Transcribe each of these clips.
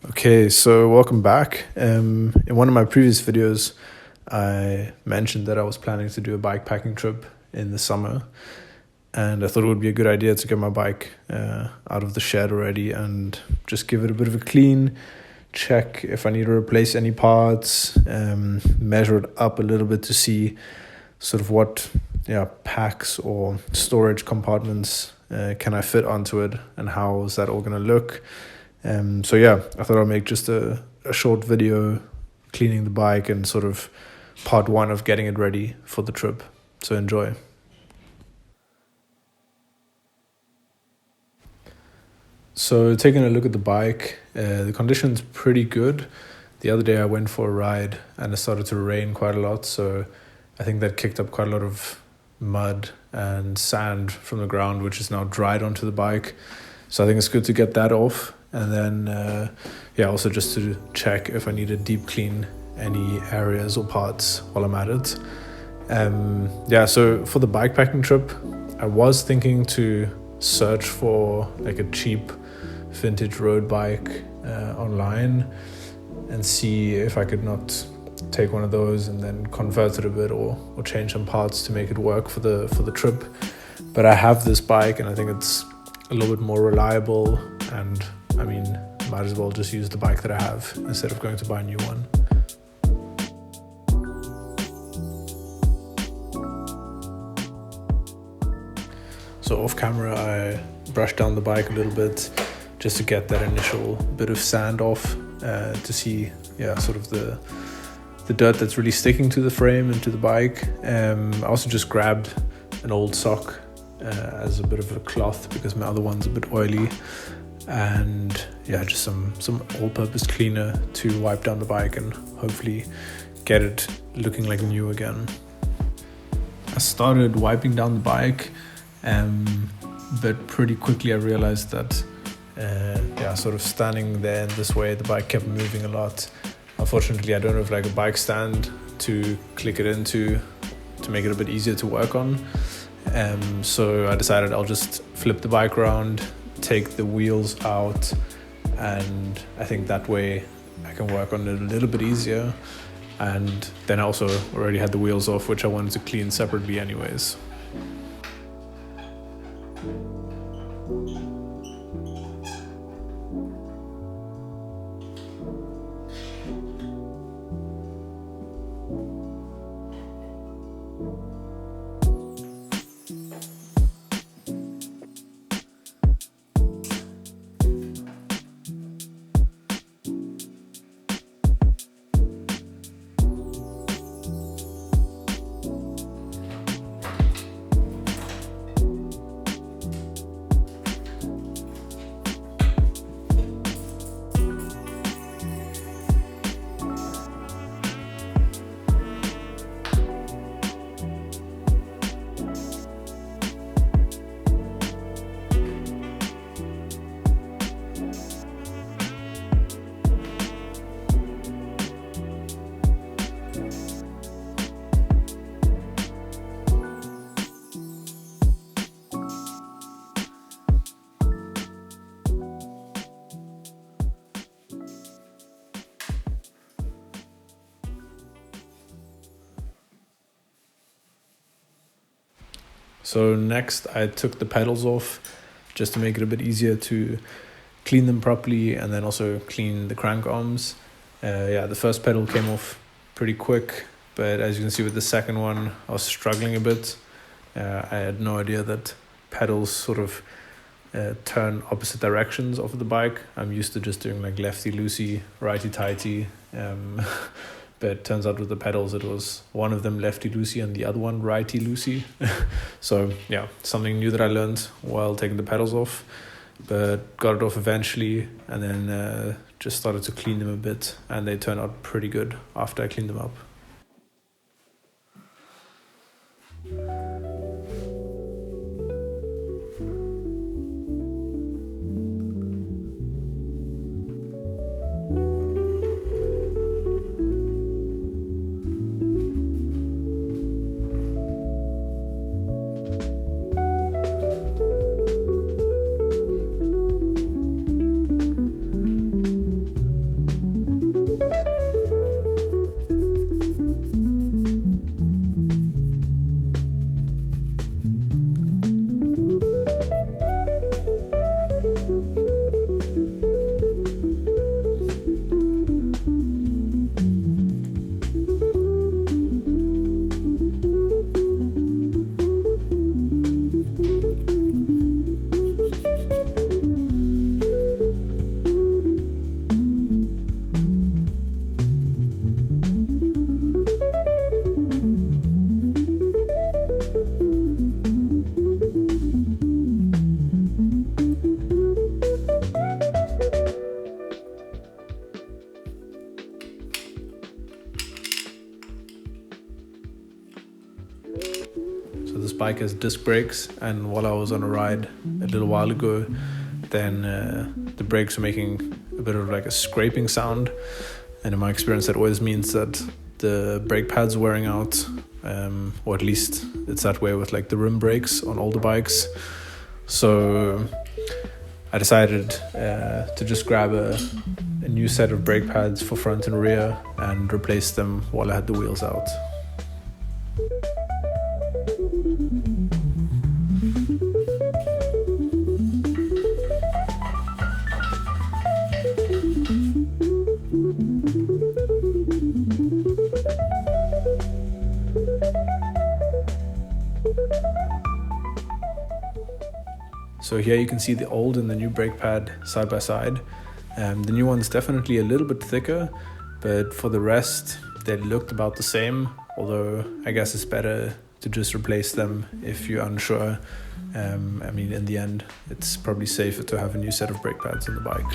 Okay, so welcome back. In one of my previous videos, I mentioned that I was planning to do a bikepacking trip in the summer, and I thought it would be a good idea to get my bike out of the shed already and just give it a bit of a clean, check if I need to replace any parts, measure it up a little bit to see sort of what packs or storage compartments can I fit onto it, and how is that all going to look. I thought I'll make just a short video cleaning the bike and sort of part one of getting it ready for the trip. So enjoy. So taking a look at the bike, the condition's pretty good. The other day I went for a ride and it started to rain quite a lot, so I think that kicked up quite a lot of mud and sand from the ground, which is now dried onto the bike. So I think it's good to get that off. And then, also just to check if I need to deep clean any areas or parts while I'm at it. So for the bikepacking trip, I was thinking to search for like a cheap vintage road bike online and see if I could not take one of those and then convert it a bit or change some parts to make it work for the trip. But I have this bike and I think it's a little bit more reliable, and I mean, might as well just use the bike that I have instead of going to buy a new one. So off camera, I brushed down the bike a little bit just to get that initial bit of sand off, to see, sort of the dirt that's really sticking to the frame and to the bike. I also just grabbed an old sock as a bit of a cloth because my other one's a bit oily, and just some all-purpose cleaner to wipe down the bike and hopefully get it looking like new again. I started wiping down the bike, but pretty quickly I realized that sort of standing there in this way, the bike kept moving a lot. Unfortunately, I don't have like a bike stand to click it into to make it a bit easier to work on. So I decided I'll just flip the bike around, take the wheels out, and I think that way I can work on it a little bit easier. And then I also already had the wheels off, which I wanted to clean separately anyways. So next I took the pedals off just to make it a bit easier to clean them properly, and then also clean the crank arms. The first pedal came off pretty quick, but as you can see with the second one, I was struggling a bit. I had no idea that pedals sort of turn opposite directions off of the bike. I'm used to just doing like lefty-loosey, righty-tighty. But it turns out with the pedals, it was one of them lefty-loosey and the other one righty-loosey. So something new that I learned while taking the pedals off, but got it off eventually, and then just started to clean them a bit, and they turned out pretty good after I cleaned them up. bike has disc brakes, and while I was on a ride a little while ago, then the brakes were making a bit of like a scraping sound, and in my experience that always means that the brake pads are wearing out, or at least it's that way with like the rim brakes on older bikes. So I decided to just grab a new set of brake pads for front and rear and replace them while I had the wheels out. So here you can see the old and the new brake pad side by side. The new one's definitely a little bit thicker, but for the rest they looked about the same, although I guess it's better to just replace them if you're unsure. I mean, in the end, it's probably safer to have a new set of brake pads on the bike.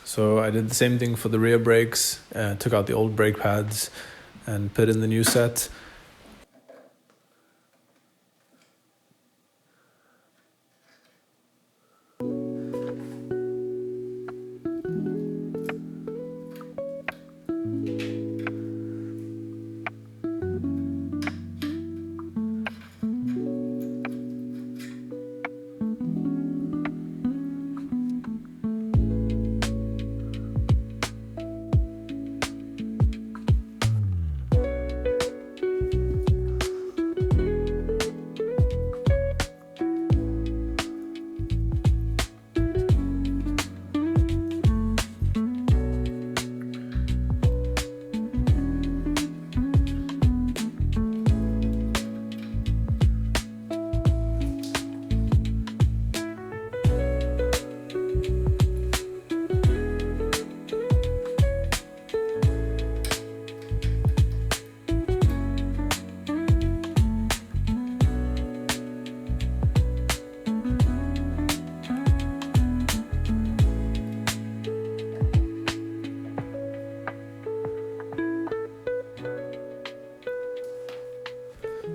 So I did the same thing for the rear brakes, took out the old brake pads and put in the new set.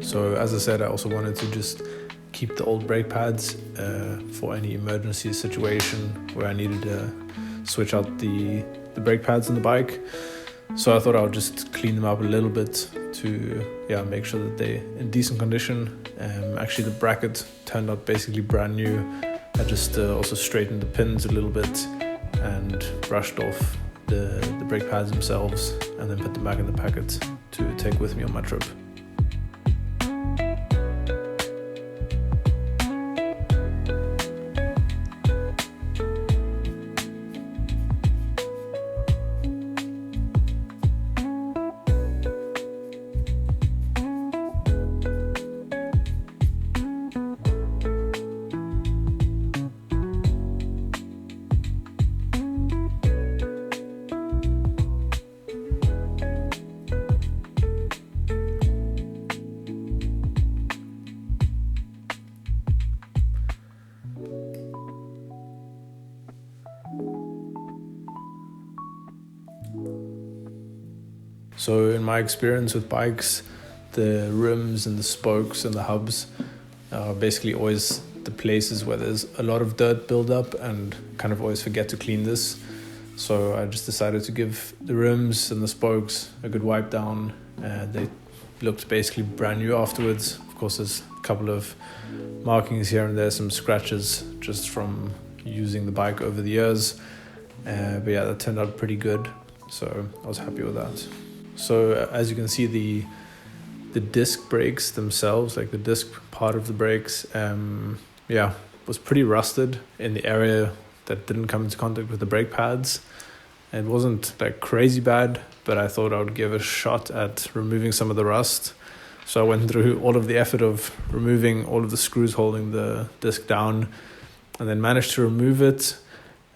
So as I said, I also wanted to just keep the old brake pads for any emergency situation where I needed to switch out the brake pads on the bike. So I thought I would just clean them up a little bit to make sure that they're in decent condition. Actually, the bracket turned out basically brand new. I just also straightened the pins a little bit and brushed off the brake pads themselves, and then put them back in the packet to take with me on my trip. So in my experience with bikes, the rims and the spokes and the hubs are basically always the places where there's a lot of dirt buildup, and kind of always forget to clean this. So I just decided to give the rims and the spokes a good wipe down. They looked basically brand new afterwards. Of course, there's a couple of markings here and there, some scratches just from using the bike over the years. But yeah, that turned out pretty good. So I was happy with that. So as you can see, the disc brakes themselves, like the disc part of the brakes, was pretty rusted in the area that didn't come into contact with the brake pads. It wasn't like crazy bad, but I thought I would give a shot at removing some of the rust. So I went through all of the effort of removing all of the screws holding the disc down, and then managed to remove it,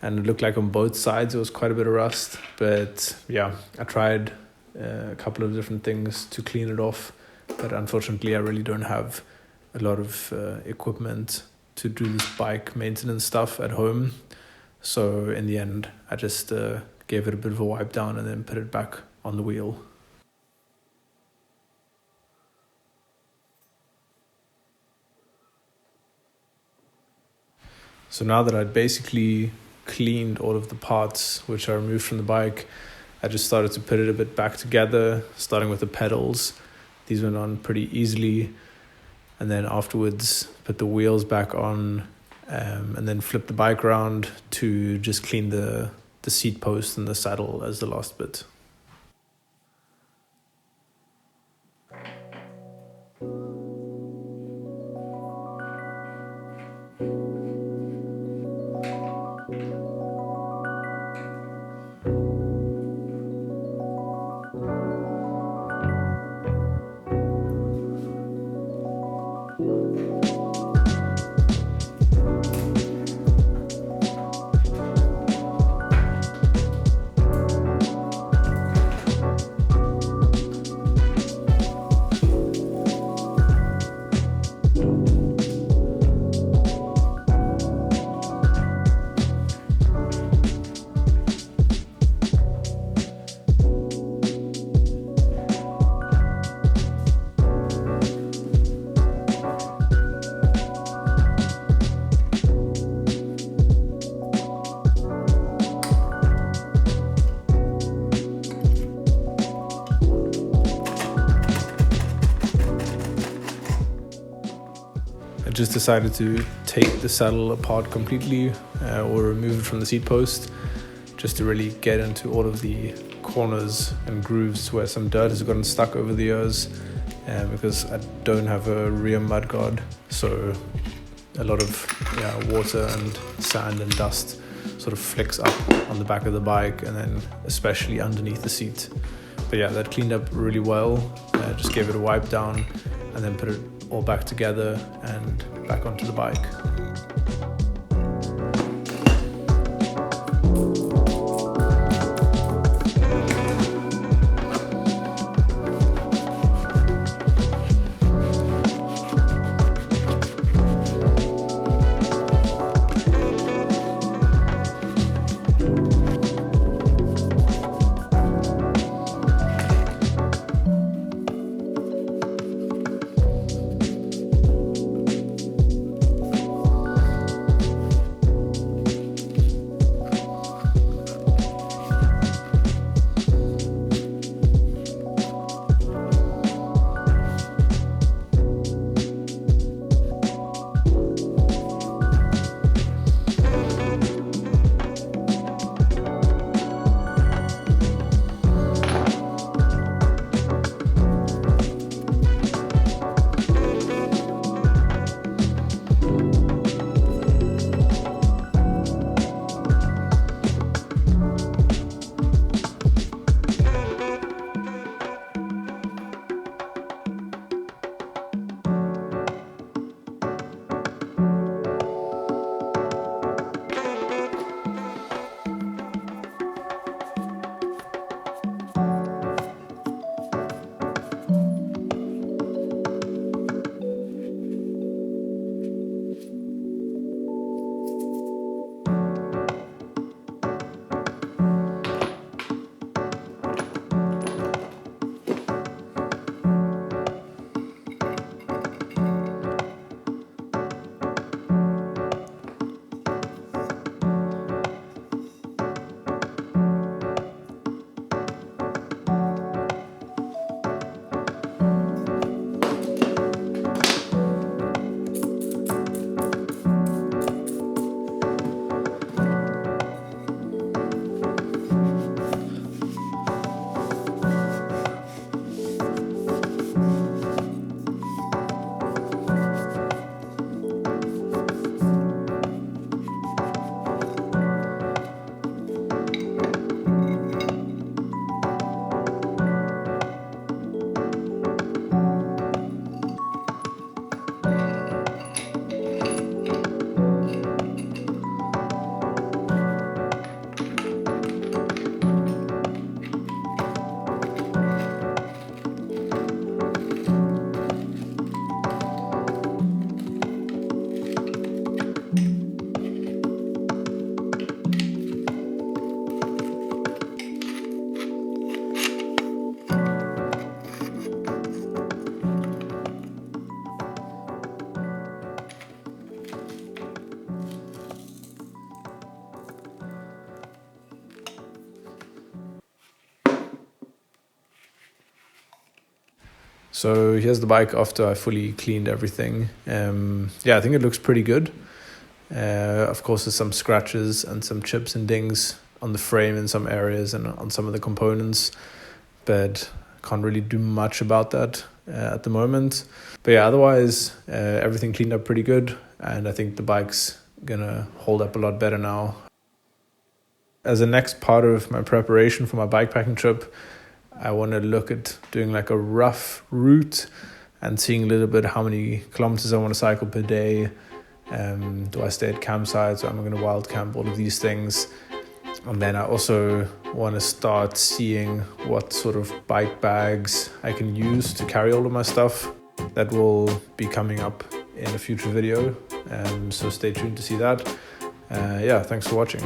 and it looked like on both sides there was quite a bit of rust. But yeah, I tried a couple of different things to clean it off, but unfortunately I really don't have a lot of equipment to do this bike maintenance stuff at home. So in the end I just gave it a bit of a wipe down and then put it back on the wheel. So now that I'd basically cleaned all of the parts which I removed from the bike, I just started to put it a bit back together, starting with the pedals. These went on pretty easily. And then afterwards, put the wheels back on, and then flip the bike around to just clean the seat post and the saddle as the last bit. Just decided to take the saddle apart completely or remove it from the seat post, just to really get into all of the corners and grooves where some dirt has gotten stuck over the years, because I don't have a rear mudguard, so a lot of water and sand and dust sort of flicks up on the back of the bike, and then especially underneath the seat. But yeah, that cleaned up really well. Just gave it a wipe down and then put it all back together and back onto the bike. So here's the bike after I fully cleaned everything. Yeah, I think it looks pretty good. Of course, there's some scratches and some chips and dings on the frame in some areas and on some of the components, but can't really do much about that at the moment. But yeah, otherwise, everything cleaned up pretty good, and I think the bike's gonna hold up a lot better now. As a next part of my preparation for my bikepacking trip, I want to look at doing like a rough route and seeing a little bit how many kilometers I want to cycle per day. Do I stay at campsites, or am I going to wild camp, all of these things. And then I also want to start seeing what sort of bike bags I can use to carry all of my stuff. That will be coming up in a future video, so stay tuned to see that. Yeah, thanks for watching.